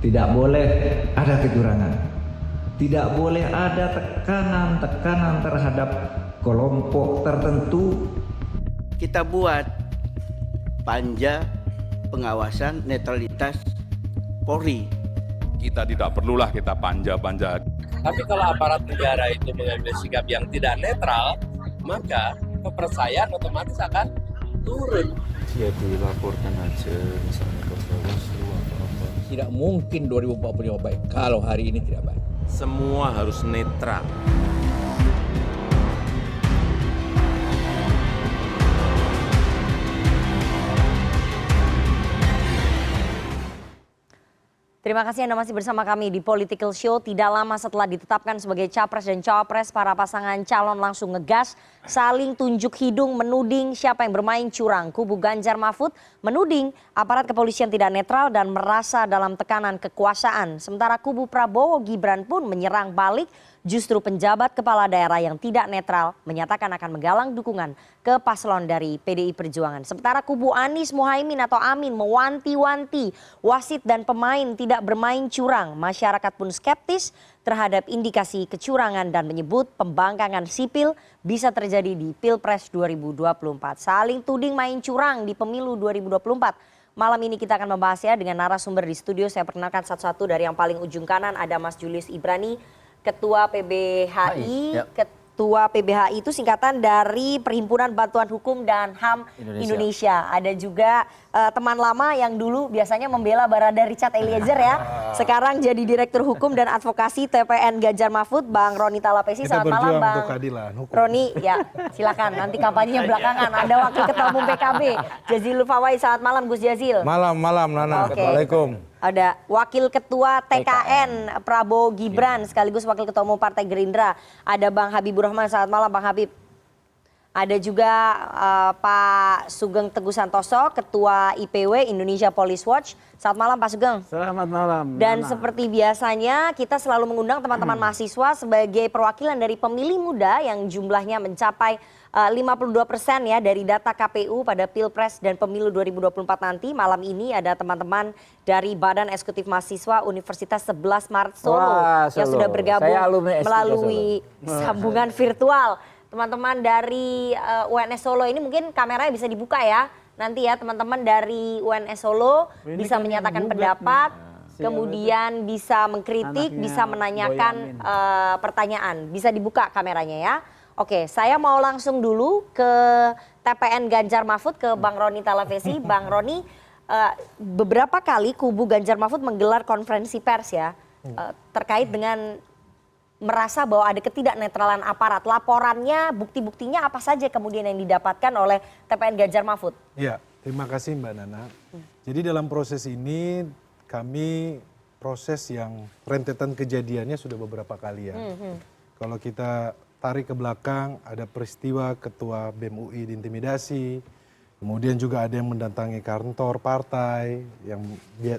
Tidak boleh ada kecurangan. Tidak boleh ada tekanan-tekanan terhadap kelompok tertentu. Kita buat panja pengawasan netralitas Polri. Kita tidak perlulah kita panja-panja. Tapi kalau aparat negara itu mengambil sikap yang tidak netral, maka kepercayaan otomatis akan turun. Ya dilaporkan aja misalnya ke Bawaslu atau apa. Tidak mungkin 2045 baik kalau hari ini tidak baik. Semua harus netral. Terima kasih Anda masih bersama kami di Political Show. Tidak lama setelah ditetapkan sebagai capres dan cawapres, para pasangan calon langsung ngegas, saling tunjuk hidung menuding siapa yang bermain curang. Kubu Ganjar Mahfud menuding aparat kepolisian tidak netral dan merasa dalam tekanan kekuasaan. Sementara kubu Prabowo Gibran pun menyerang balik, justru penjabat kepala daerah yang tidak netral menyatakan akan menggalang dukungan ke paslon dari PDI Perjuangan. Sementara kubu Anies Mohaimin atau Amin mewanti-wanti wasit dan pemain tidak bermain curang. Masyarakat pun skeptis terhadap indikasi kecurangan dan menyebut pembangkangan sipil bisa terjadi di Pilpres 2024. Saling tuding main curang di pemilu 2024. Malam ini kita akan membahasnya dengan narasumber di studio. Saya perkenalkan satu-satu. Dari yang paling ujung kanan ada Mas Julius Ibrani, Ketua PBHI. Ketua PBHI itu singkatan dari Perhimpunan Bantuan Hukum dan HAM Indonesia. Ada juga teman lama yang dulu biasanya membela Barada Richard Eliezer ya. Sekarang jadi Direktur Hukum dan Advokasi TPN Ganjar Mahfud, Bang Roni Talapesi. Selamat malam Bang Roni. Ya silakan, nanti kampanyenya belakangan. Ada Wakil Ketua Umum PKB, Jazilul Fawait. Selamat malam Gus Jazil. Malam Nana. Oke. Assalamualaikum. Ada Wakil Ketua TKN Prabowo Gibran sekaligus Wakil Ketua Umum Partai Gerindra. Ada Bang Habibur Rahman. Selamat malam Bang Habib. Ada juga Pak Sugeng Teguh Santoso, Ketua IPW Indonesia Police Watch. Selamat malam Pak Sugeng. Selamat malam. Dan seperti biasanya kita selalu mengundang teman-teman mahasiswa sebagai perwakilan dari pemilih muda yang jumlahnya mencapai 52% ya dari data KPU pada Pilpres dan Pemilu 2024 nanti. Malam ini ada teman-teman dari Badan Eksekutif Mahasiswa Universitas 11 Maret Solo yang sudah bergabung melalui sambungan virtual. Teman-teman dari UNS Solo ini mungkin kameranya bisa dibuka ya. Nanti ya teman-teman dari UNS Solo bisa menyatakan pendapat, kemudian bisa mengkritik, bisa menanyakan pertanyaan. Bisa dibuka kameranya ya. Oke, saya mau langsung dulu ke TPN Ganjar Mahfud, ke Bang Roni Talapesi. Bang Roni, beberapa kali kubu Ganjar Mahfud menggelar konferensi pers ya, terkait dengan merasa bahwa ada ketidaknetralan aparat. Laporannya, bukti-buktinya apa saja kemudian yang didapatkan oleh TPN Ganjar Mahfud? Ya, terima kasih Mbak Nana. Jadi dalam proses ini kami proses yang rentetan kejadiannya sudah beberapa kali ya. Kalau kita tarik ke belakang, ada peristiwa Ketua BEM UI diintimidasi, kemudian juga ada yang mendatangi kantor partai yang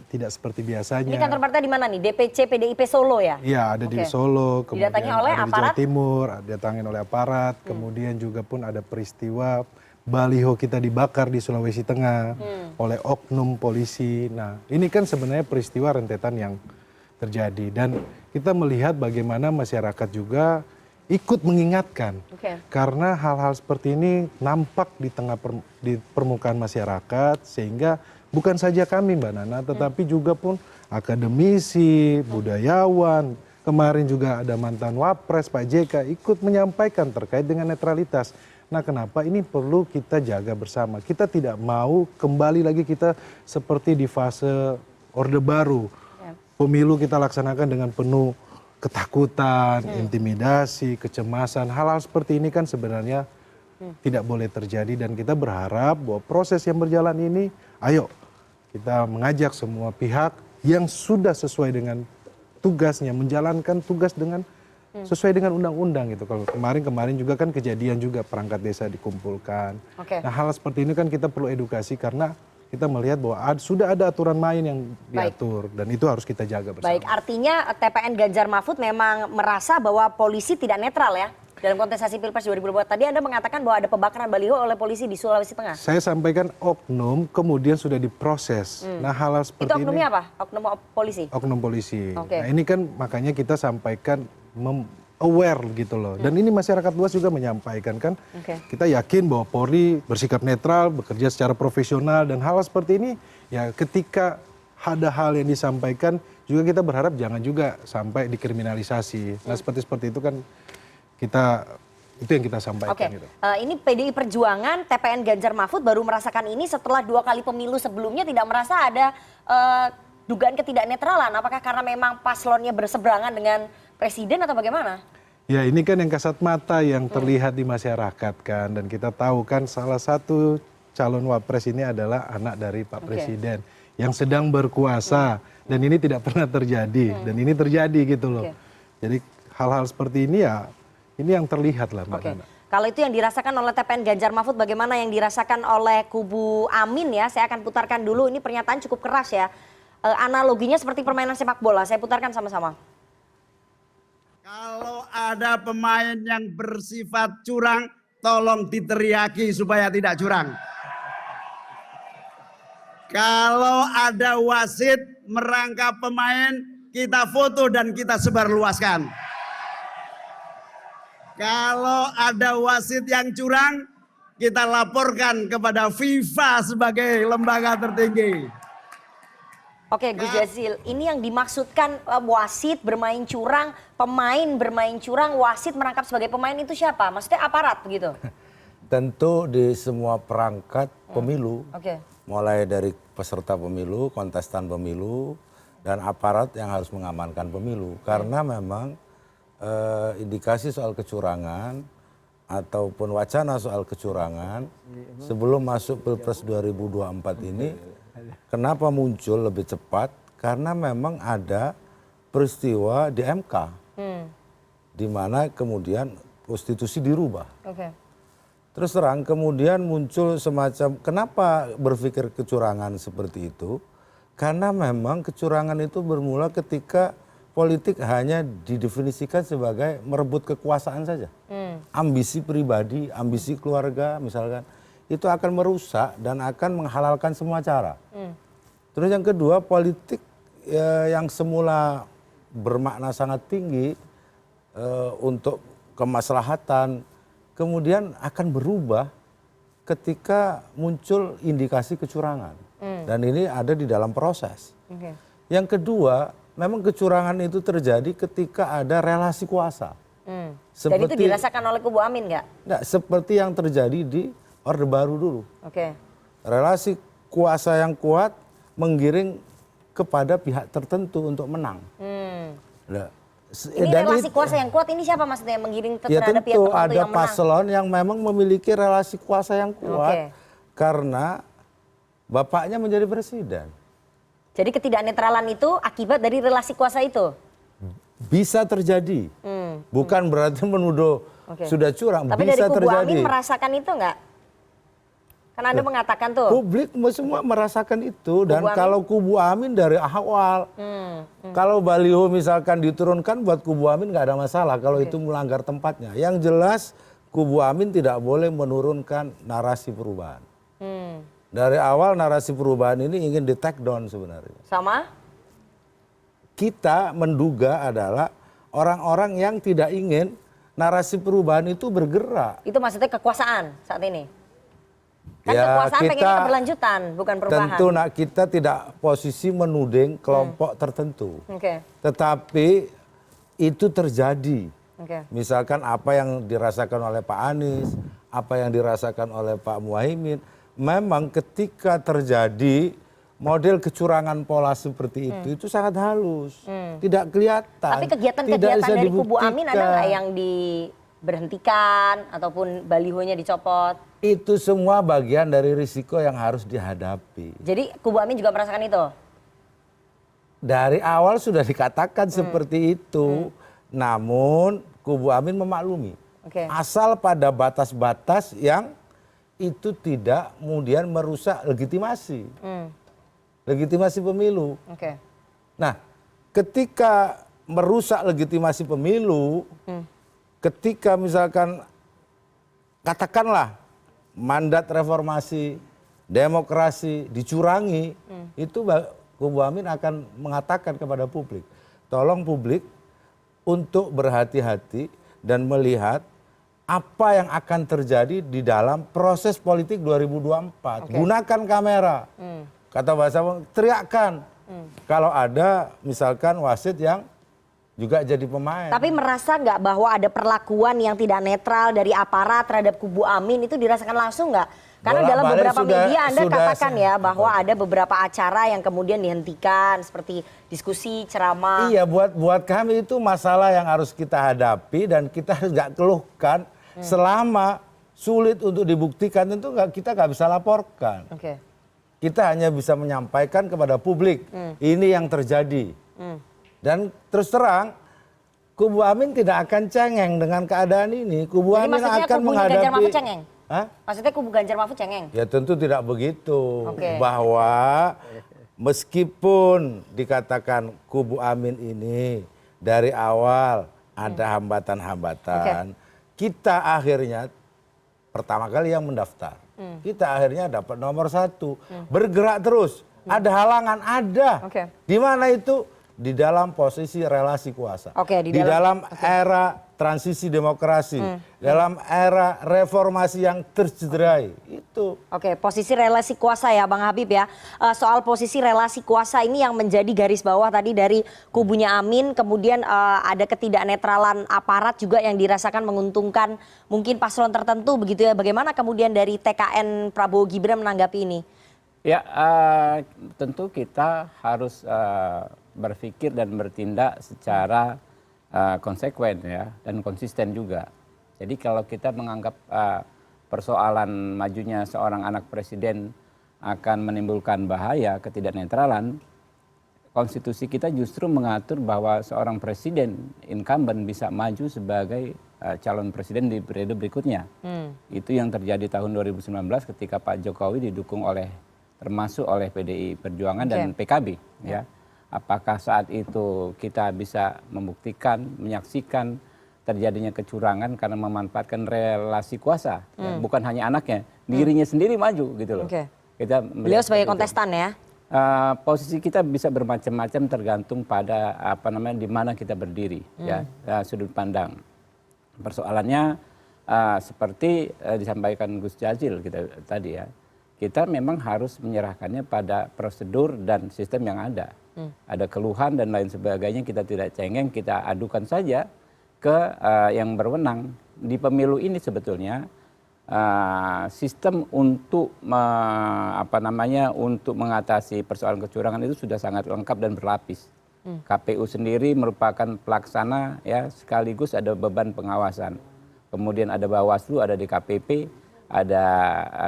tidak seperti biasanya. Ini kantor partai di mana nih? DPC PDIP Solo ya? Iya, ada di Solo, kemudian didatangi oleh ada di aparat? Jawa Timur, didatangin oleh aparat, kemudian juga pun ada peristiwa baliho kita dibakar di Sulawesi Tengah oleh oknum polisi. Nah, ini kan sebenarnya peristiwa rentetan yang terjadi dan kita melihat bagaimana masyarakat juga ikut mengingatkan, karena hal-hal seperti ini nampak di permukaan masyarakat, sehingga bukan saja kami Mbak Nana, tetapi juga pun akademisi, budayawan, kemarin juga ada mantan Wapres Pak JK ikut menyampaikan terkait dengan netralitas. Nah kenapa ini perlu kita jaga bersama, kita tidak mau kembali lagi kita seperti di fase Orde Baru, pemilu kita laksanakan dengan penuh ketakutan, intimidasi, kecemasan, hal-hal seperti ini kan sebenarnya tidak boleh terjadi dan kita berharap bahwa proses yang berjalan ini, ayo kita mengajak semua pihak yang sudah sesuai dengan tugasnya, menjalankan tugas dengan sesuai dengan undang-undang gitu. Kalau kemarin juga kan kejadian juga perangkat desa dikumpulkan. Nah hal seperti ini kan kita perlu edukasi karena kita melihat bahwa sudah ada aturan main yang diatur dan itu harus kita jaga bersama. Baik, artinya TPN Ganjar Mahfud memang merasa bahwa polisi tidak netral ya dalam kontestasi Pilpres 2024. Tadi Anda mengatakan bahwa ada pembakaran baliho oleh polisi di Sulawesi Tengah. Saya sampaikan oknum kemudian sudah diproses. Nah, hal-hal seperti Itu ini. oknumnya apa? Oknum polisi? Oknum polisi. Oke. Nah, ini kan makanya kita sampaikan aware gitu loh. Dan ini masyarakat luas juga menyampaikan kan. Oke. Kita yakin bahwa Polri bersikap netral, bekerja secara profesional dan hal seperti ini ya ketika ada hal yang disampaikan juga kita berharap jangan juga sampai dikriminalisasi. Nah, seperti itu kan itu yang kita sampaikan Oke, gitu. ini PDI Perjuangan, TPN Ganjar Mahfud baru merasakan ini setelah 2 kali pemilu sebelumnya tidak merasa ada dugaan ketidaknetralan. Apakah karena memang paslonnya berseberangan dengan presiden atau bagaimana? Ya ini kan yang kasat mata yang terlihat di masyarakat kan. Dan kita tahu kan salah satu calon wapres ini adalah anak dari Pak Presiden yang sedang berkuasa. Dan ini tidak pernah terjadi. Dan ini terjadi gitu loh. Jadi hal-hal seperti ini ya ini yang terlihat lah Mbak Nana. Kalau itu yang dirasakan oleh TPN Ganjar Mahfud, bagaimana yang dirasakan oleh kubu Amin ya? Saya akan putarkan dulu, ini pernyataan cukup keras ya. Analoginya seperti permainan sepak bola, saya putarkan sama-sama. Kalau ada pemain yang bersifat curang, tolong diteriaki supaya tidak curang. Kalau ada wasit merangkap pemain, kita foto dan kita sebarluaskan. Kalau ada wasit yang curang, kita laporkan kepada FIFA sebagai lembaga tertinggi. Oke, Gus Jazil, ini yang dimaksudkan wasit bermain curang, pemain bermain curang, wasit merangkap sebagai pemain itu siapa? Maksudnya aparat begitu? Tentu di semua perangkat pemilu, Mulai dari peserta pemilu, kontestan pemilu, dan aparat yang harus mengamankan pemilu. Karena memang indikasi soal kecurangan ataupun wacana soal kecurangan sebelum masuk Pilpres 2024 ini, kenapa muncul lebih cepat? Karena memang ada peristiwa di MK, di mana kemudian konstitusi dirubah. Terus terang kemudian muncul semacam, kenapa berpikir kecurangan seperti itu? Karena memang kecurangan itu bermula ketika politik hanya didefinisikan sebagai merebut kekuasaan saja. Ambisi pribadi, ambisi keluarga misalkan, itu akan merusak dan akan menghalalkan semua cara. Terus yang kedua, politik yang semula bermakna sangat tinggi untuk kemaslahatan, kemudian akan berubah ketika muncul indikasi kecurangan. Dan ini ada di dalam proses. Yang kedua, memang kecurangan itu terjadi ketika ada relasi kuasa. Dan itu dirasakan oleh kubu Amin nggak? Nggak, seperti yang terjadi di Orde Baru dulu. Relasi kuasa yang kuat menggiring kepada pihak tertentu untuk menang. Nah, ini relasi kuasa yang kuat ini siapa maksudnya yang menggiring terhadap pihak tertentu ada yang menang? paslon yang memang memiliki relasi kuasa yang kuat karena bapaknya menjadi presiden. Jadi ketidaknetralan itu akibat dari relasi kuasa itu? Bisa terjadi. Bukan berarti menuduh sudah curang. Tapi bisa dari kubu terjadi. Amin merasakan itu enggak? Karena Anda mengatakan tuh. Publik semua merasakan itu. Dan kalau kubu Amin dari awal. Kalau baliho misalkan diturunkan buat kubu Amin nggak ada masalah. Kalau itu melanggar tempatnya. Yang jelas kubu Amin tidak boleh menurunkan narasi perubahan. Dari awal narasi perubahan ini ingin di take down sebenarnya. Sama? Kita menduga adalah orang-orang yang tidak ingin narasi perubahan itu bergerak. Itu maksudnya kekuasaan saat ini? Kan Ya, kekuasaan pengen keberlanjutan, bukan perubahan. Tentu kita tidak posisi menuding kelompok tertentu. Tetapi itu terjadi. Misalkan apa yang dirasakan oleh Pak Anies, apa yang dirasakan oleh Pak Muhaimin. Memang ketika terjadi model kecurangan pola seperti itu sangat halus, tidak kelihatan. Tapi kegiatan-kegiatan dari kubu Amin ada nggak yang diberhentikan ataupun balihonya dicopot? Itu semua bagian dari risiko yang harus dihadapi. Jadi kubu Amin juga merasakan itu? Dari awal sudah dikatakan seperti itu, namun kubu Amin memaklumi. Asal pada batas-batas yang itu tidak kemudian merusak legitimasi. Legitimasi pemilu. Nah, ketika merusak legitimasi pemilu, ketika misalkan katakanlah mandat reformasi, demokrasi dicurangi, itu kubu Amin akan mengatakan kepada publik, tolong publik untuk berhati-hati dan melihat apa yang akan terjadi di dalam proses politik 2024. Gunakan kamera. Kata bahasa teriakkan. Kalau ada misalkan wasit yang juga jadi pemain. Tapi merasa nggak bahwa ada perlakuan yang tidak netral dari aparat terhadap kubu Amin itu dirasakan langsung nggak? Karena dalam beberapa media Anda katakan ya bahwa ada beberapa acara yang kemudian dihentikan seperti diskusi, ceramah. Iya, buat kami itu masalah yang harus kita hadapi dan kita harus nggak keluhkan selama sulit untuk dibuktikan, tentu kita nggak bisa laporkan. Kita hanya bisa menyampaikan kepada publik ini yang terjadi. Dan terus terang kubu Amin tidak akan cengeng dengan keadaan ini. Kubu Amin akan menghadapi. Maksudnya kubu Ganjar Mahfud cengeng? Ya tentu tidak begitu. Bahwa meskipun dikatakan kubu Amin ini dari awal ada hambatan-hambatan, kita akhirnya pertama kali yang mendaftar. Kita akhirnya dapat nomor 1. Bergerak terus. Ada halangan, ada. Di mana itu? Di dalam posisi relasi kuasa. Di dalam era transisi demokrasi, dalam era reformasi yang tercederai. Itu. Posisi relasi kuasa ya Bang Habib ya. Soal posisi relasi kuasa ini yang menjadi garis bawah tadi dari kubunya Amin, kemudian ada ketidaknetralan aparat juga yang dirasakan menguntungkan mungkin paslon tertentu begitu ya. Bagaimana kemudian dari TKN Prabowo Gibran menanggapi ini? Ya, tentu kita harus berpikir dan bertindak secara konsekuen ya dan konsisten juga. Jadi kalau kita menganggap persoalan majunya seorang anak presiden akan menimbulkan bahaya ketidaknetralan, konstitusi kita justru mengatur bahwa seorang presiden incumbent bisa maju sebagai calon presiden di periode berikutnya. Itu yang terjadi tahun 2019 ketika Pak Jokowi didukung termasuk oleh PDI Perjuangan dan PKB ya. Apakah saat itu kita bisa membuktikan, menyaksikan terjadinya kecurangan karena memanfaatkan relasi kuasa, ya, bukan hanya anaknya, dirinya sendiri maju gitu loh. Beliau sebagai kontestan ya. Posisi kita bisa bermacam-macam tergantung pada di mana kita berdiri ya, sudut pandang. Persoalannya seperti disampaikan Gus Jazil kita tadi ya. Kita memang harus menyerahkannya pada prosedur dan sistem yang ada. Ada keluhan dan lain sebagainya, kita tidak cengeng, kita adukan saja ke yang berwenang. Di pemilu ini sebetulnya sistem untuk untuk mengatasi persoalan kecurangan itu sudah sangat lengkap dan berlapis. KPU sendiri merupakan pelaksana ya, sekaligus ada beban pengawasan. Kemudian ada Bawaslu, ada DKPP, ada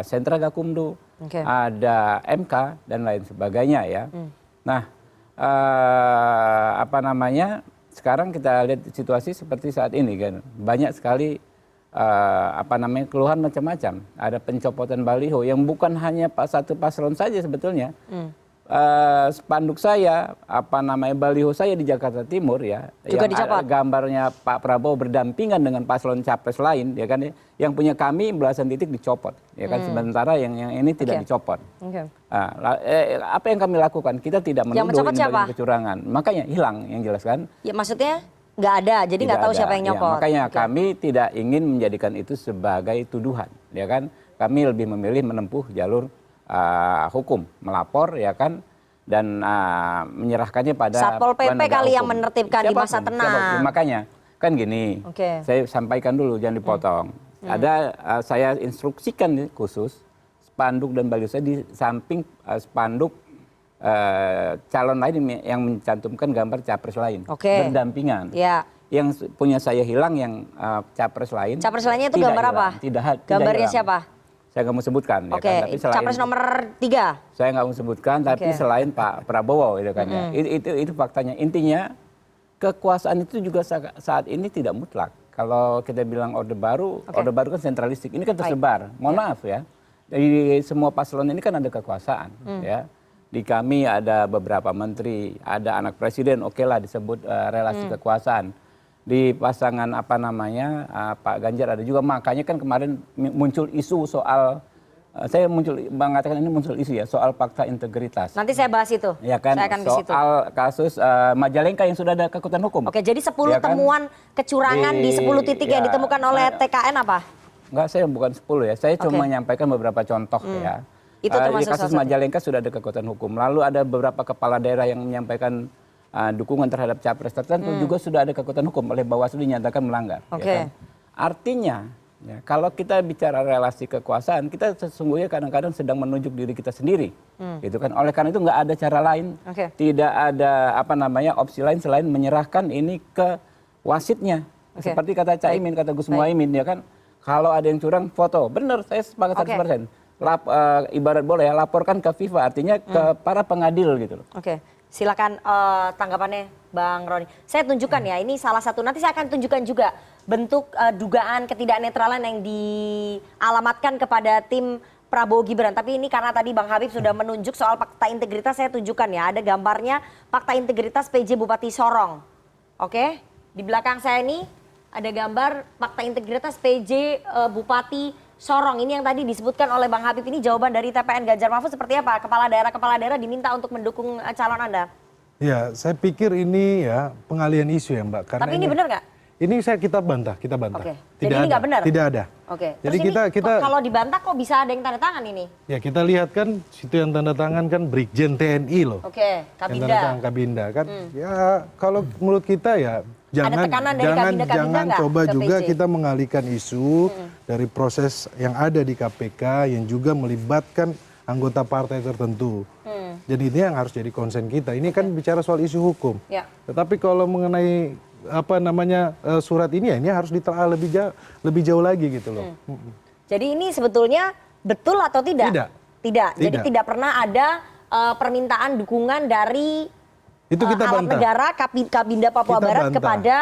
Sentra Gakumdu, ada MK dan lain sebagainya ya. Nah, sekarang kita lihat situasi seperti saat ini kan, banyak sekali keluhan macam-macam. Ada pencopotan baliho yang bukan hanya satu paslon saja sebetulnya. Spanduk saya, baliho saya di Jakarta Timur ya, juga yang dicopot. Gambarnya Pak Prabowo berdampingan dengan paslon capres lain, ya kan, yang punya kami belasan titik dicopot, ya kan, sementara yang ini tidak dicopot. Apa yang kami lakukan? Kita tidak menuduh ini bagian kecurangan, makanya hilang yang jelas kan? Ya maksudnya nggak ada, jadi nggak tahu siapa yang nyopot. Ya, makanya kami tidak ingin menjadikan itu sebagai tuduhan, ya kan? Kami lebih memilih menempuh jalur hukum, melapor ya kan, dan menyerahkannya pada Satpol PP kali yang hukum. menertibkan di masa tenang. Makanya kan gini, saya sampaikan dulu, jangan dipotong. Ada saya instruksikan khusus spanduk dan baliho saya di samping spanduk calon lain yang mencantumkan gambar capres lain berdampingan. Yang punya saya hilang yang capres lain. Capres lainnya itu gambar hilang. apa? Gambarnya hilang. siapa? Saya nggak mau sebutkan. Ya kan? Tapi selain, capres nomor 3? Saya nggak mau sebutkan, tapi selain Pak Prabowo gitu kan ya. Itu faktanya. Intinya kekuasaan itu juga saat ini tidak mutlak. Kalau kita bilang Orde Baru kan sentralistik. Ini kan tersebar. Mohon maaf ya. Di semua paslon ini kan ada kekuasaan ya. Di kami ada beberapa menteri, ada anak presiden, oke lah disebut relasi kekuasaan. di pasangan Pak Ganjar ada juga, makanya kan kemarin muncul isu soal saya mengatakan ini muncul isu ya soal fakta integritas. Nanti saya bahas itu. Ya kan, saya akan ke situ. soal kasus Majalengka yang sudah ada kekuatan hukum. Oke, jadi 10 Ya kan? temuan kecurangan di 10 titik yang ditemukan oleh TKN apa? Enggak, saya bukan 10 ya. Saya cuma menyampaikan beberapa contoh ya. Itu termasuk di kasus salah satu. Majalengka sudah ada kekuatan hukum. Lalu ada beberapa kepala daerah yang menyampaikan dukungan terhadap capres tertentu juga sudah ada kekuatan hukum oleh Bawaslu dinyatakan melanggar. Oke. Ya kan? Artinya ya, kalau kita bicara relasi kekuasaan, kita sesungguhnya kadang-kadang sedang menunjuk diri kita sendiri, gitu kan. Oleh karena itu nggak ada cara lain, tidak ada opsi lain selain menyerahkan ini ke wasitnya. Seperti kata Caimin, kata Gus Muhaimin, ya kan. Kalau ada yang curang, foto. Benar, saya sepakat 100%. Ibarat bola ya, laporkan ke FIFA, artinya ke para pengadil gitu loh. Oke, silakan tanggapannya Bang Roni. Saya tunjukkan ya, ini salah satu, nanti saya akan tunjukkan juga bentuk dugaan ketidaknetralan yang dialamatkan kepada tim Prabowo Gibran. Tapi ini karena tadi Bang Habib sudah menunjuk soal fakta integritas, saya tunjukkan ya, ada gambarnya fakta integritas PJ Bupati Sorong. Oke, di belakang saya ini ada gambar fakta integritas PJ Bupati Sorong. Ini yang tadi disebutkan oleh Bang Habib, ini jawaban dari TPN Ganjar Mahfud seperti apa? Kepala daerah diminta untuk mendukung calon Anda. Ya, saya pikir ini ya pengalian isu ya Mbak. Karena tapi ini benar nggak? Ini kita bantah. Oke. Tidak Jadi ini nggak benar? Tidak ada. Oke. Jadi terus kita kalau dibantah kok bisa ada yang tanda tangan ini? Ya kita lihat kan situ yang tanda tangan kan Brigjen TNI loh. Oke, Yang Kabinda. tanda tangan Kabinda kan. Ya kalau menurut kita ya jangan coba juga kita mengalihkan isu dari proses yang ada di KPK yang juga melibatkan anggota partai tertentu. Jadi ini yang harus jadi konsen kita. Ini kan bicara soal isu hukum. Ya. Tetapi kalau mengenai surat ini ya ini harus ditelaah lebih jauh lagi gitu loh. Jadi ini sebetulnya betul atau tidak? Tidak. Jadi tidak pernah ada permintaan dukungan dari itu kita alat negara Kabinda Papua Kita Barat bantah. kepada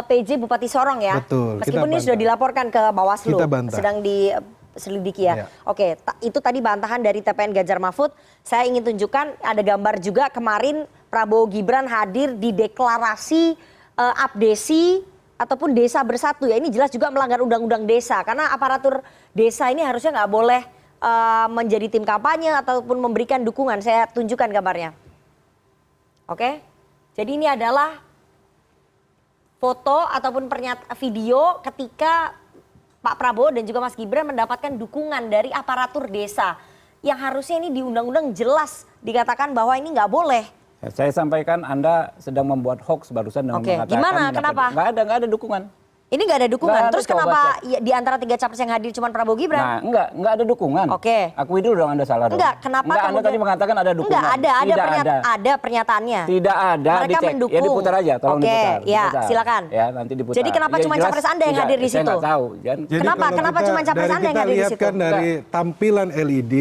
PJ Bupati Sorong ya. Betul, Meskipun ini kita sudah dilaporkan ke Bawaslu, Kita bantah. sedang diselidiki ya. Ya. Oke, itu tadi bantahan dari TPN Ganjar Mahfud. Saya ingin tunjukkan ada gambar juga kemarin Prabowo Gibran hadir di deklarasi abdesi ataupun desa bersatu ya. Ini jelas juga melanggar undang-undang desa karena aparatur desa ini harusnya nggak boleh menjadi tim kampanye ataupun memberikan dukungan. Saya tunjukkan gambarnya. Oke, jadi ini adalah foto ataupun video ketika Pak Prabowo dan juga Mas Gibran mendapatkan dukungan dari aparatur desa. Yang harusnya ini di undang-undang jelas dikatakan bahwa ini nggak boleh. Ya, saya sampaikan Anda sedang membuat hoax barusan dengan mengatakan. Gimana? Kenapa? Nggak ada dukungan. Ini nggak ada dukungan. Nggak ada, Terus coba kenapa di antara 3 capres yang hadir cuma Prabowo Gibran? Nah, nggak ada dukungan. Oke. Akui dulu dong Anda salah dong. Enggak, kenapa Anda kemudian tadi mengatakan ada dukungan. Enggak, ada pernyataannya. Tidak ada, Mereka dicek. mendukung. Ya diputar aja, tolong Oke, diputar. ya, Diputar. silakan. Ya, nanti diputar. Jadi kenapa Ya, cuma jelas capres Anda yang tidak, hadir di saya situ? nggak tahu. Jadi Kenapa cuma capres Anda yang hadir di situ? Kita lihat kan dari tampilan LED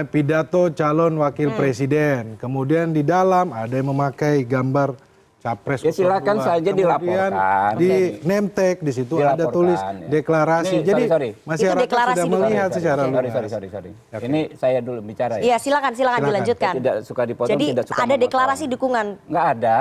pidato calon wakil presiden. Kemudian di dalam ada yang memakai gambar capres. Ya silakan saja Kemudian dilaporkan. di name tag di situ ada tulis deklarasi. Ini, Jadi sorry. masyarakat Itu deklarasi sudah dulu. melihat secara luas. Sorry. Ini saya dulu bicara ya. Iya, silakan dilanjutkan. Saya tidak suka dipotong, Jadi tidak suka ada memotong. deklarasi dukungan. Nggak ada.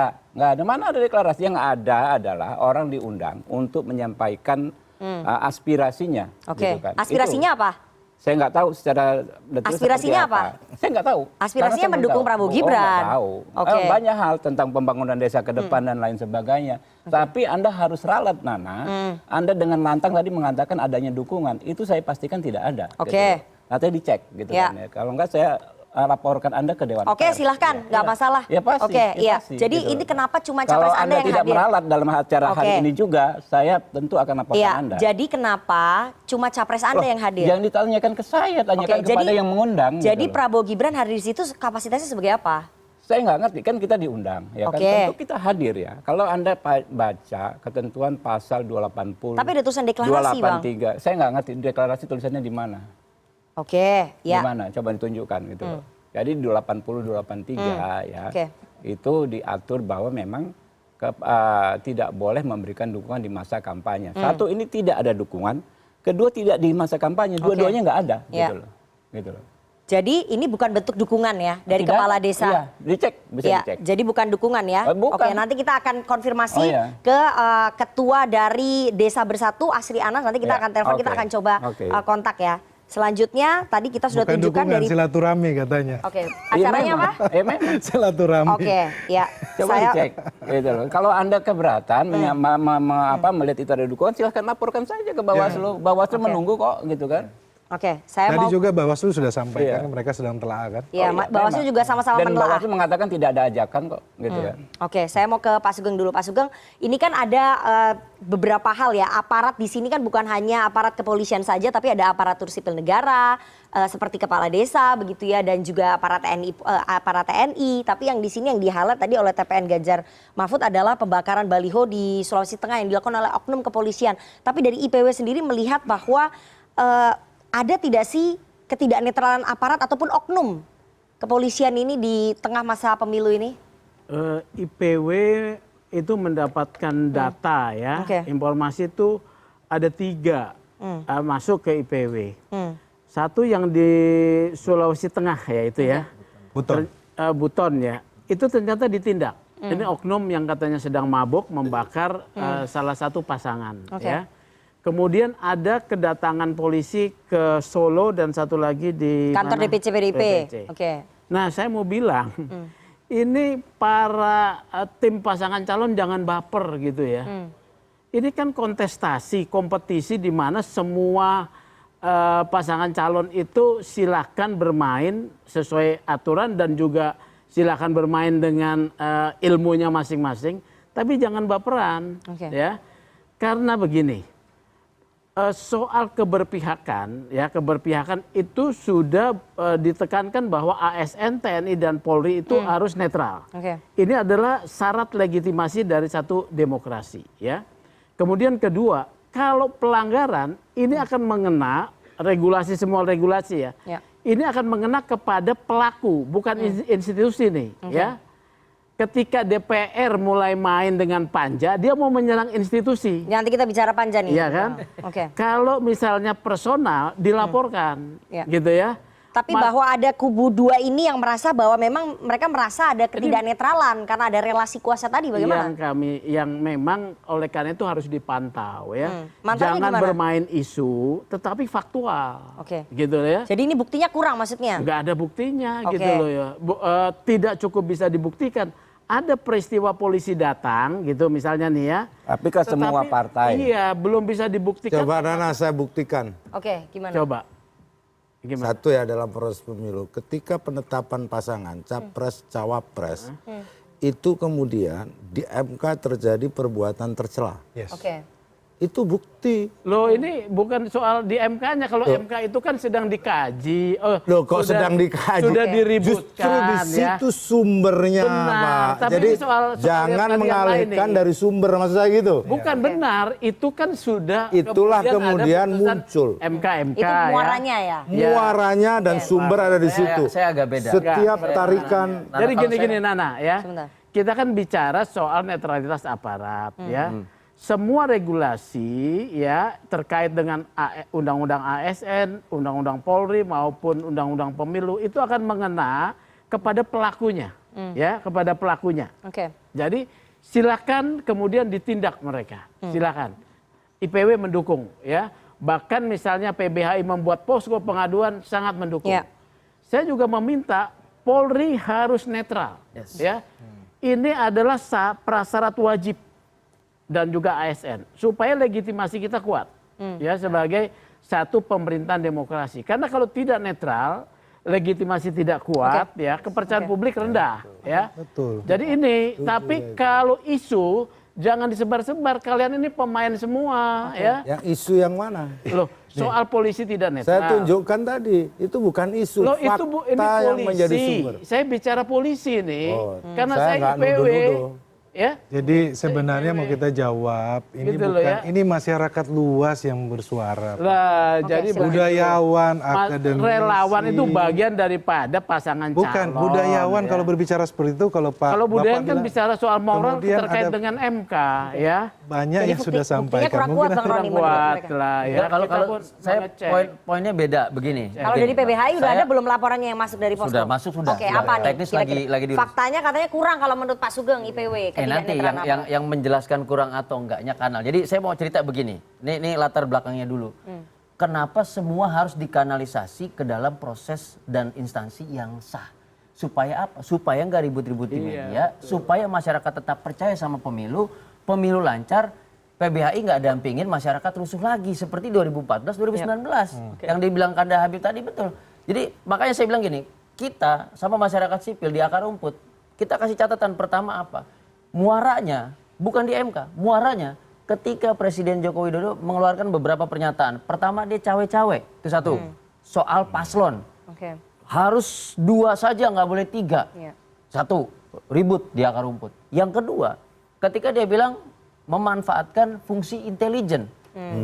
Mana ada deklarasi. Yang ada adalah orang diundang untuk menyampaikan aspirasinya. Oke. Gitu kan. Aspirasinya apa? Saya nggak tahu secara detail. Aspirasinya seperti apa? Saya nggak tahu. Aspirasinya Karena saya mendukung belum tahu. Prabowo Gibran. Nggak tahu. Oke. Banyak hal tentang pembangunan desa ke depan dan lain sebagainya. Tapi Anda harus ralat, Nana. Anda dengan lantang tadi mengatakan adanya dukungan. Itu saya pastikan tidak ada. Oke. Gitu. Nanti dicek gitu Ya. kan ya. Kalau nggak saya laporkan Anda ke Dewan Oke, Pers. silahkan, nggak masalah. Ya pasti. Oke, ya iya. pasti, Jadi gitu. ini kenapa cuma Kalau capres Anda Anda yang tidak hadir? meralat dalam acara hari Oke. ini juga, saya tentu akan laporkan Iya, Anda. jadi kenapa cuma capres Anda yang hadir? Jangan ditanyakan ke saya, tanyakan kepada yang mengundang. Jadi gitu loh. Prabowo Gibran hadir di situ kapasitasnya sebagai apa? Saya nggak ngerti, kan kita diundang, ya kan? Oke. Tentu kita hadir ya. Kalau Anda baca ketentuan pasal 280, Tapi ada tulisan deklarasi, Bang. 283, saya nggak ngerti deklarasi tulisannya di mana. Oke, Di ya. mana? Coba ditunjukkan gitu loh. Jadi 280, 283 ya, Oke. itu diatur bahwa memang tidak boleh memberikan dukungan di masa kampanye. Satu, ini tidak ada dukungan. Kedua, tidak di masa kampanye. Dua-duanya nggak ada, Ya. gitu loh. Jadi ini bukan bentuk dukungan ya dari Tidak, kepala desa. Iya, dicek, bisa Ya, dicek. jadi bukan dukungan ya. Bukan. Oke, nanti kita akan konfirmasi Oh, iya. ke ketua dari Desa Bersatu Asri Anas. Nanti kita Ya, akan telepon, kita oke. akan coba Oke. Kontak ya. Selanjutnya tadi kita sudah Bukan tunjukkan dukungan, dari. silaturahmi katanya. Oke, acaranya apa? Memang. Silaturahmi. Oke, ya. Coba Saya dicek. Gitu loh. Kalau Anda keberatan melihat itu ada dukungan, silahkan laporkan saja ke Bawaslu. Bawaslu menunggu kok, gitu kan. Oke, saya Tadi mau. juga Bawaslu sudah sampaikan, Iya. mereka sedang telaah kan. Ya, Bawaslu juga sama-sama Dan menelaah. Bawaslu mengatakan tidak ada ajakan kok, gitu kan. Oke, saya mau ke Pak Sugeng dulu. Pak Sugeng, ini kan ada beberapa hal ya. Aparat di sini kan bukan hanya aparat kepolisian saja, tapi ada aparatur sipil negara, seperti kepala desa, begitu ya, dan juga aparat TNI. Tapi yang di sini yang di-highlight tadi oleh TPN Ganjar Mahfud adalah pembakaran baliho di Sulawesi Tengah yang dilakukan oleh oknum kepolisian. Tapi dari IPW sendiri melihat bahwa ada tidak sih ketidaknetralan aparat ataupun oknum kepolisian ini di tengah masa pemilu ini? IPW itu mendapatkan data ya, informasi itu ada 3 masuk ke IPW. Satu yang di Sulawesi Tengah ya itu ya, Buton ya, itu ternyata ditindak. Ini oknum yang katanya sedang mabuk membakar salah satu pasangan ya. Kemudian ada kedatangan polisi ke Solo dan satu lagi di kantor DPC PDIP. Oke. Nah, saya mau bilang ini para tim pasangan calon jangan baper gitu ya. Ini kan kontestasi, kompetisi di mana semua pasangan calon itu silakan bermain sesuai aturan dan juga silakan bermain dengan ilmunya masing-masing, tapi jangan baperan ya. Karena begini. Soal keberpihakan, ya keberpihakan itu sudah ditekankan bahwa ASN, TNI dan Polri itu harus netral. Ini adalah syarat legitimasi dari satu demokrasi, ya. Kemudian kedua, kalau pelanggaran ini akan mengena regulasi, semua regulasi ya. Ini akan mengena kepada pelaku, bukan institusi nih, ya. Ketika DPR mulai main dengan panja, dia mau menyerang institusi. Nanti kita bicara panja nih. Iya kan? Kalau misalnya personal dilaporkan, gitu ya. Tapi bahwa ada kubu 2 ini yang merasa bahwa memang mereka merasa ada ketidaknetralan karena ada relasi kuasa tadi, bagaimana? Yang memang oleh karena itu harus dipantau ya. Mantaunya Jangan gimana? bermain isu, tetapi faktual. Gitu ya. Jadi ini buktinya kurang maksudnya? Nggak ada buktinya gitu loh ya. Tidak cukup bisa dibuktikan. Ada peristiwa polisi datang gitu misalnya nih ya. Tapi ke semua partai. Iya, belum bisa dibuktikan. Coba Nana saya buktikan. Oke, gimana? Coba. Gimana? Satu ya dalam proses pemilu, ketika penetapan pasangan capres cawapres itu kemudian di MK terjadi perbuatan tercela. Itu bukti. Loh ini bukan soal di MK-nya. Kalau MK itu kan sedang dikaji. Loh kok sedang dikaji? Sudah diributkan. Justru di situ sumbernya, Benar, Pak. tapi Jadi soal jangan yang mengalihkan lain dari sumber, maksud saya gitu. Bukan benar, itu kan sudah. Itulah kemudian ada muncul. MK Itu muaranya ya? Muaranya dan sumber ada di situ. Saya agak beda. Setiap tarikan. Jadi gini-gini Nana ya. Kita kan bicara soal netralitas aparat ya. Semua regulasi ya terkait dengan undang-undang ASN, undang-undang Polri maupun undang-undang pemilu itu akan mengena kepada pelakunya, ya, kepada pelakunya. Jadi silakan kemudian ditindak mereka, silakan. IPW mendukung, ya. Bahkan misalnya PBHI membuat posko pengaduan sangat mendukung. Saya juga meminta Polri harus netral, ya. Ini adalah prasyarat wajib. Dan juga ASN supaya legitimasi kita kuat ya sebagai satu pemerintahan demokrasi. Karena kalau tidak netral, legitimasi tidak kuat ya, kepercayaan publik rendah ya. Jadi ini tapi kalau isu jangan disebar-sebar, kalian ini pemain semua ya. Yang isu yang mana? Loh, soal polisi tidak netral. Saya tunjukkan tadi, itu bukan isu, loh, fakta ini polisi. yang menjadi sumber. Saya bicara polisi nih, karena saya saya nggak IPW. nuduh-nuduh. Ya? Jadi sebenarnya mau kita jawab, ini Gitu bukan, loh ya. ini masyarakat luas yang bersuara. Lah, jadi budayawan, akademisi. Relawan itu bagian daripada pasangan calon. Bukan, budayawan ya. kalau berbicara seperti itu, kalau Pak Kalau budayawan Bapak kan bilang, bicara soal moral kemudian terkait ada- dengan MK, ya. banyak Jadi yang sudah buktinya sampaikan. kurang kuat Bang Roni menurut Kuat mereka. lah ya. Ya, kalau Kita pun saya mengecek. poinnya beda begini. Kalau dari PBHI udah ada belum laporannya yang masuk dari Posko? Sudah masuk, sudah. Oke, Sudah. apa nih? Teknis lagi diurus. Faktanya katanya kurang kalau menurut Pak Sugeng IPW. Nanti yang menjelaskan kurang atau enggaknya kanal. Jadi saya mau cerita begini. Ini latar belakangnya dulu. Kenapa semua harus dikanalisasi ke dalam proses dan instansi yang sah? Supaya apa? Supaya nggak ribut-ribut di media, supaya masyarakat tetap percaya sama pemilu lancar, PBHI nggak dampingin masyarakat rusuh lagi seperti 2014-2019 yang dibilang Kanda Habib tadi betul. Jadi makanya saya bilang gini, kita sama masyarakat sipil di akar rumput, kita kasih catatan pertama apa? Muaranya bukan di MK, muaranya ketika Presiden Joko Widodo mengeluarkan beberapa pernyataan. Pertama dia cawe-cawe, itu satu. Soal paslon. Harus 2 saja, nggak boleh 3. Satu, ribut di akar rumput. Yang kedua, ketika dia bilang memanfaatkan fungsi intelijen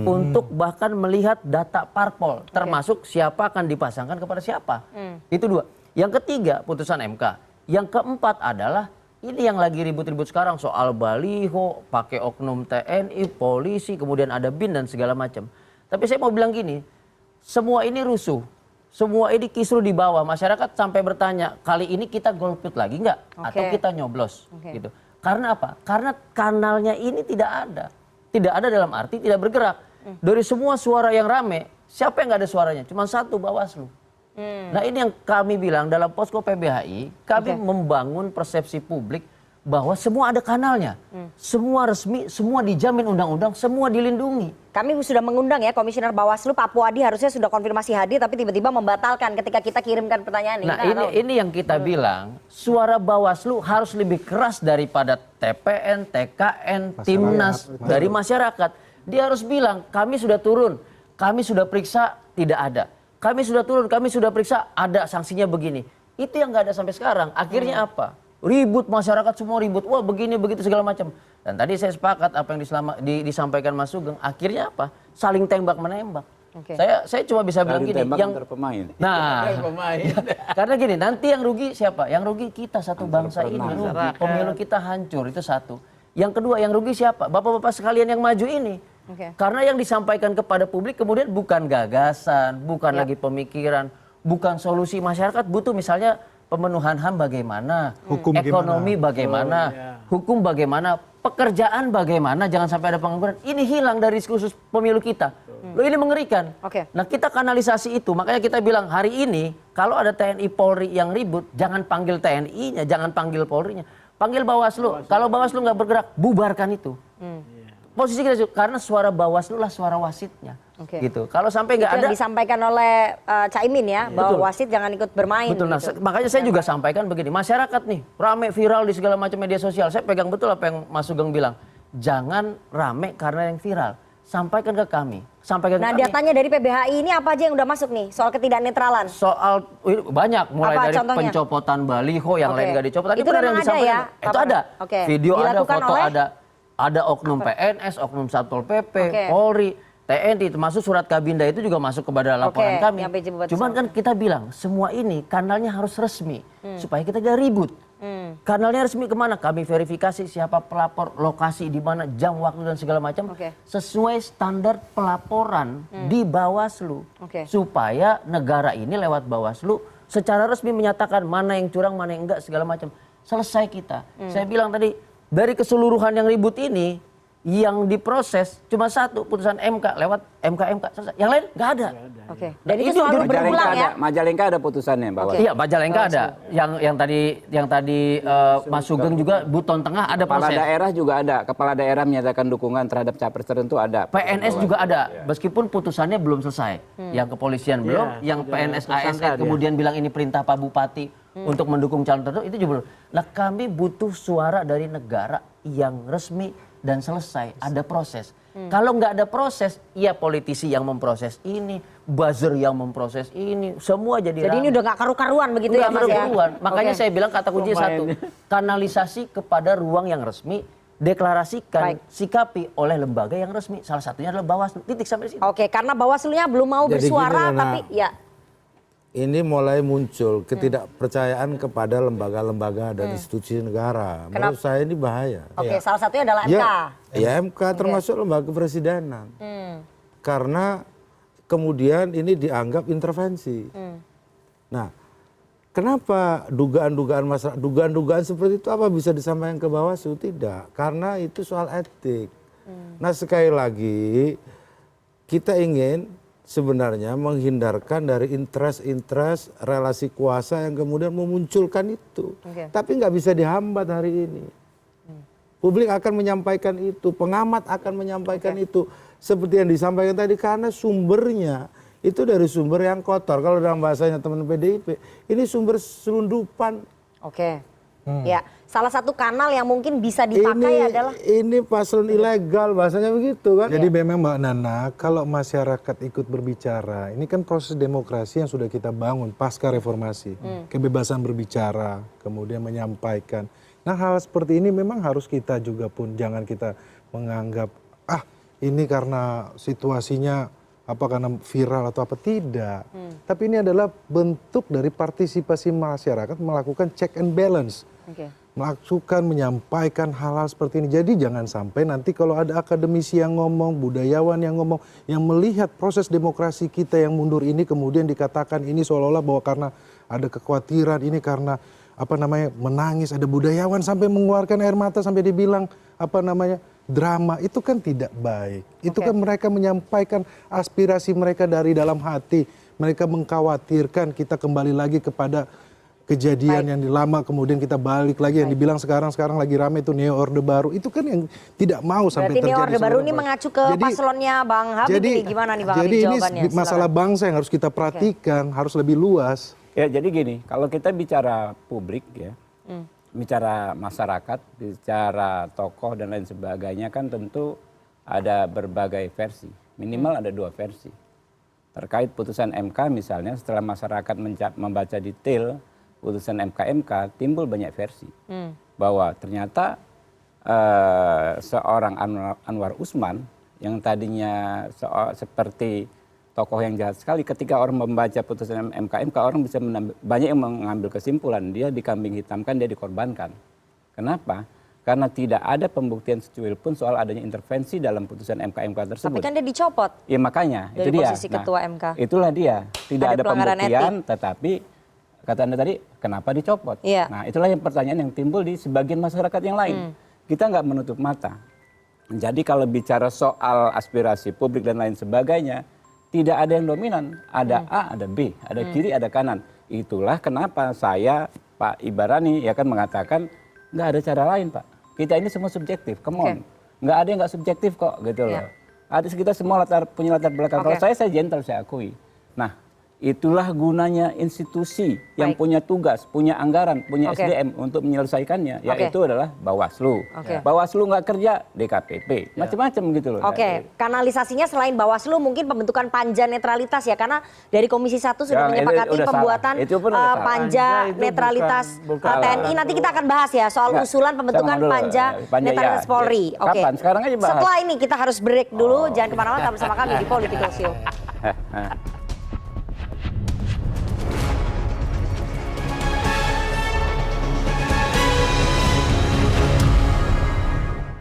untuk bahkan melihat data parpol, termasuk siapa akan dipasangkan kepada siapa. Itu 2. Yang ketiga, putusan MK. Yang keempat adalah ini yang lagi ribut-ribut sekarang soal baliho, pakai oknum TNI, polisi, kemudian ada BIN dan segala macam. Tapi saya mau bilang gini, semua ini rusuh. Semua ini kisruh di bawah, masyarakat sampai bertanya, kali ini kita golput lagi nggak? Atau kita nyoblos? Gitu. Karena apa? Karena kanalnya ini tidak ada. Tidak ada dalam arti tidak bergerak. Dari semua suara yang rame, siapa yang nggak ada suaranya? Cuma satu, Bawaslu. Nah ini yang kami bilang dalam Posko PBHI, kami membangun persepsi publik bahwa semua ada kanalnya. Semua resmi, semua dijamin undang-undang, semua dilindungi. Kami sudah mengundang ya Komisioner Bawaslu Pak Puadi, harusnya sudah konfirmasi hadir tapi tiba-tiba membatalkan ketika kita kirimkan pertanyaan ini. Nah ini yang kita bilang, suara Bawaslu harus lebih keras daripada TPN, TKN, Timnas, dari masyarakat. Dia harus bilang, kami sudah turun, kami sudah periksa, tidak ada. Kami sudah turun, kami sudah periksa, ada sanksinya begini. Itu yang nggak ada sampai sekarang. Akhirnya apa? Ribut, masyarakat semua ribut, wah begini begitu segala macam. Dan tadi saya sepakat apa yang disampaikan Mas Sugeng, akhirnya apa? Saling tembak menembak. Saya cuma bisa bilang gini, yang pemain. Nah, karena gini, nanti yang rugi siapa? Yang rugi kita satu bangsa ini rugi. Pemilu kita hancur, itu satu. Yang kedua, yang rugi siapa? Bapak-bapak sekalian yang maju ini. Karena yang disampaikan kepada publik kemudian bukan gagasan, bukan lagi pemikiran, bukan solusi. Masyarakat butuh misalnya pemenuhan HAM bagaimana, Hukum ekonomi bagaimana, hukum bagaimana, pekerjaan bagaimana, jangan sampai ada pengangguran. Ini hilang dari diskursus pemilu kita. Loh ini mengerikan. Nah kita kanalisasi itu, makanya kita bilang hari ini kalau ada TNI Polri yang ribut, jangan panggil TNI-nya, jangan panggil Polri-nya, panggil Bawaslu. Kalau Bawaslu nggak bergerak, bubarkan itu. Posisi kita karena suara Bawaslu lah suara wasitnya. Gitu. Kalau sampai nggak ada, yang disampaikan oleh Caimin ya, bahwa wasit jangan ikut bermain. Betul. Nah, gitu. makanya saya juga sampaikan begini, masyarakat nih rame viral di segala macam media sosial. Saya pegang betul apa yang Mas Sugeng bilang. Jangan rame karena yang viral. Sampaikan ke kami. Sampaikan ke kami. Datanya dari PBHI ini apa aja yang udah masuk nih soal ketidaknetralan? Soal banyak, mulai apa dari contohnya? Pencopotan baliho yang lain nggak dicopot. Tadi itu benar yang ada disampaikan. ya? Itu ada. Video Dilakukan ada, foto oleh? ada oknum PNS, oknum Satpol PP, Polri, TNI, termasuk surat Kabinda itu juga masuk kepada laporan kami. Cuman kan kita bilang semua ini kanalnya harus resmi supaya kita gak ribut. Kanalnya resmi kemana? Kami verifikasi siapa pelapor, lokasi di mana, jam, waktu dan segala macam sesuai standar pelaporan di Bawaslu supaya negara ini lewat Bawaslu secara resmi menyatakan mana yang curang, mana yang enggak segala macam. Selesai kita. Saya bilang tadi dari keseluruhan yang ribut ini, yang diproses cuma satu putusan MK lewat MK selesai. Yang lain nggak ada. Dan itu selalu berulang ya. Majalengka ada putusannya Mbak. Iya, Majalengka ada. Yang tadi Mas Sugeng juga Buton Tengah ada Kepala proses. daerah juga ada. Kepala daerah menyatakan dukungan terhadap capres tertentu ada. PNS juga ada, meskipun putusannya belum selesai. Yang kepolisian belum, yang PNS ASN kemudian bilang ini perintah Pak Bupati untuk mendukung calon tertentu, itu juga belum. Nah kami butuh suara dari negara yang resmi dan selesai, ada proses. Kalau nggak ada proses, ya politisi yang memproses ini, buzzer yang memproses ini, semua jadi ini udah nggak karu-karuan begitu ya Mas ya? Makanya saya bilang kata kunci satu, kanalisasi kepada ruang yang resmi, deklarasikan, sikapi oleh lembaga yang resmi. Salah satunya adalah Bawaslu. Titik sampai sini. Karena Bawaslu-nya belum mau bersuara, tapi ya. ini mulai muncul ketidakpercayaan kepada lembaga-lembaga dan institusi negara. Menurut saya ini bahaya. Oke, salah satunya adalah MK. Ya MK termasuk lembaga kepresidenan. Karena kemudian ini dianggap intervensi. Nah, kenapa dugaan-dugaan seperti itu apa bisa disampaikan ke Bawaslu? Tidak, karena itu soal etik. Nah, sekali lagi kita ingin sebenarnya menghindarkan dari interest relasi kuasa yang kemudian memunculkan itu. Tapi nggak bisa dihambat hari ini. Publik akan menyampaikan itu, pengamat akan menyampaikan itu. Seperti yang disampaikan tadi, karena sumbernya itu dari sumber yang kotor. Kalau dalam bahasanya teman PDIP, ini sumber selundupan. Ya, salah satu kanal yang mungkin bisa dipakai adalah ini paslon ilegal, bahasanya begitu kan. Jadi memang Mbak Nana, kalau masyarakat ikut berbicara, ini kan proses demokrasi yang sudah kita bangun pasca reformasi. Kebebasan berbicara, kemudian menyampaikan. Nah, hal seperti ini memang harus kita juga pun, jangan kita menganggap ini karena situasinya karena viral atau apa, tidak. Tapi ini adalah bentuk dari partisipasi masyarakat melakukan check and balance. Melakukan, menyampaikan hal-hal seperti ini. Jadi jangan sampai nanti kalau ada akademisi yang ngomong, budayawan yang ngomong, yang melihat proses demokrasi kita yang mundur ini, kemudian dikatakan ini seolah-olah bahwa karena ada kekhawatiran, ini karena menangis, ada budayawan sampai mengeluarkan air mata, sampai dibilang drama. Itu kan tidak baik. Itu kan mereka menyampaikan aspirasi mereka dari dalam hati. Mereka mengkhawatirkan kita kembali lagi kepada kejadian yang lama, kemudian kita balik lagi yang dibilang sekarang lagi rame itu neo orde baru. Itu kan yang tidak mau sampai terjadi. Berarti neo orde baru ini mengacu ke paslonnya Bang Habib ini, gimana nih Bang Habib jawabannya? Jadi ini masalah bangsa yang harus kita perhatikan, harus lebih luas. Ya, jadi gini, kalau kita bicara publik ya, bicara masyarakat, bicara tokoh dan lain sebagainya, kan tentu ada berbagai versi. Minimal ada 2 versi. Terkait putusan MK misalnya, setelah masyarakat membaca detail putusan MK, timbul banyak versi. Bahwa ternyata seorang Anwar Usman yang tadinya seperti tokoh yang jahat sekali, ketika orang membaca putusan MK, orang bisa banyak yang mengambil kesimpulan, dia dikambing hitamkan, dia dikorbankan. Kenapa? Karena tidak ada pembuktian secuil pun soal adanya intervensi dalam putusan MK tersebut. Tapi kan dia dicopot. Ya makanya, dari itu dia. posisi ketua MK. Itulah dia. Tidak ada pembuktian, etik. tetapi kata Anda tadi, kenapa dicopot? Nah, itulah yang pertanyaan yang timbul di sebagian masyarakat yang lain. Kita nggak menutup mata. Jadi kalau bicara soal aspirasi publik dan lain sebagainya, tidak ada yang dominan, ada A, ada B, ada kiri, ada kanan. Itulah kenapa saya, Pak Ibarani, ya kan mengatakan nggak ada cara lain, Pak. Kita ini semua subjektif, come on. Nggak ada yang nggak subjektif kok, gitu loh. Ada kita semua punya latar belakang. Kalau saya gentle, saya akui. Nah, itulah gunanya institusi yang punya tugas, punya anggaran, punya SDM untuk menyelesaikannya, yaitu adalah Bawaslu. Bawaslu nggak kerja, DKPP, macam-macam gitu loh. Kanalisasinya selain Bawaslu mungkin pembentukan panja netralitas ya, karena dari Komisi 1 sudah menyepakati pembuatan panja netralitas TNI. Nanti kita akan bahas ya soal usulan pembentukan panja netralitas Polri. Kapan? Sekarang aja bahas. Setelah ini kita harus break dulu, jangan kemana-mana, tetap bersama kami di Political Show.